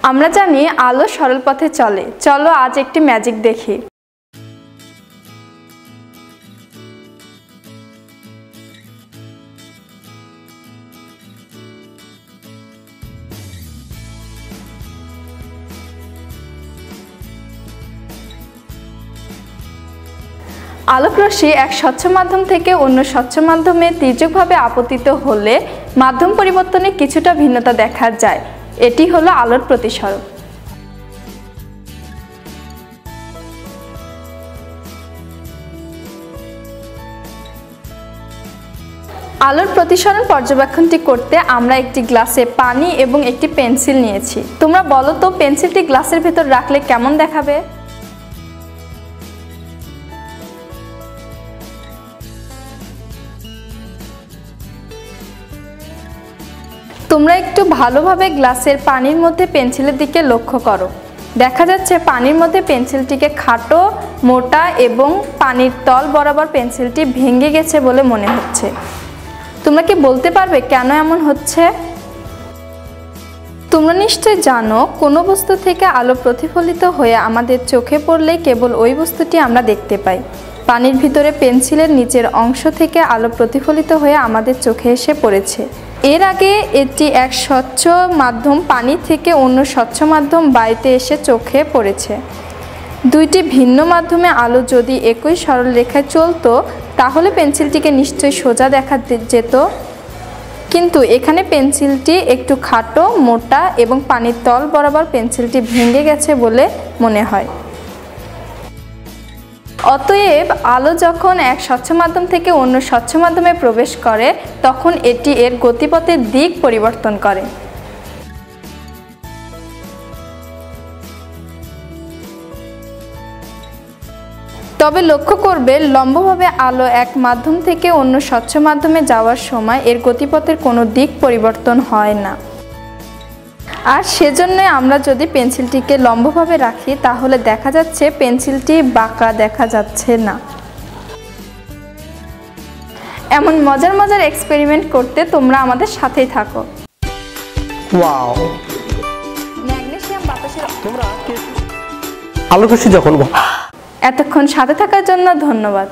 আমরা জানি আলো সরল পথে চলে। চলো আজ একটি ম্যাজিক দেখি। আলোক রশ্মি এক স্বচ্ছ মাধ্যম থেকে অন্য স্বচ্ছ মাধ্যমে তির্যকভাবে আপতিত হলে মাধ্যম পরিবর্তনে কিছুটা ভিন্নতা দেখা যায়। এটি হলো আলোর প্রতিসরণ। আলোর প্রতিসরণ পর্যবেক্ষণটি করতে আমরা একটি গ্লাসে পানি এবং একটি পেন্সিল নিয়েছি। তোমরা বলো তো পেন্সিলটি গ্লাসের ভেতর রাখলে কেমন দেখাবে? তোমরা একটু ভালোভাবে গ্লাসের পানির মধ্যে পেন্সিলের দিকে লক্ষ্য করো। দেখা যাচ্ছে পানির মধ্যে পেন্সিলটিকে খাটো, মোটা এবং পানির তল বরাবর পেন্সিলটি ভেঙে গেছে বলে মনে হচ্ছে। তোমরা কি বলতে পারবে কেন এমন হচ্ছে? তোমরা নিশ্চয় জানো, কোনো বস্তু থেকে আলো প্রতিফলিত হয়ে আমাদের চোখে পড়লেই কেবল ওই বস্তুটি আমরা দেখতে পাই। পানির ভিতরে পেন্সিলের নিচের অংশ থেকে আলো প্রতিফলিত হয়ে আমাদের চোখে এসে পড়েছে। এর আগে এটি এক স্বচ্ছ মাধ্যম পানি থেকে অন্য স্বচ্ছ মাধ্যম বায়ুতে এসে চোখে পড়েছে। দুইটি ভিন্ন মাধ্যমে আলো যদি একই সরল রেখায় চলতো তাহলে পেন্সিলটিকে নিশ্চয়ই সোজা দেখা যেত, কিন্তু এখানে পেন্সিলটি একটু খাটো, মোটা এবং পানির তল বরাবর পেন্সিলটি ভেঙে গেছে বলে মনে হয়। অতএব আলো যখন এক স্বচ্ছ মাধ্যম থেকে অন্য স্বচ্ছ মাধ্যমে প্রবেশ করে তখন এটি এর গতিপথের দিক পরিবর্তন করে। তবে লক্ষ্য করবে, লম্বভাবে আলো এক মাধ্যম থেকে অন্য স্বচ্ছ মাধ্যমে যাওয়ার সময় এর গতিপথের কোনো দিক পরিবর্তন হয় না। আর সেজন্য আমরা যদি পেন্সিলটিকে লম্বভাবে রাখি তাহলে দেখা যাচ্ছে পেন্সিলটি বাঁকা দেখা যাচ্ছে না। এমন মজার মজার এক্সপেরিমেন্ট করতে তোমরা আমাদের সাথেই থাকো। ওয়াও! ম্যাগনেসিয়াম বাতাসের তোমরা আলোক রশ্মি যখন এতক্ষণ সাথে থাকার জন্য ধন্যবাদ।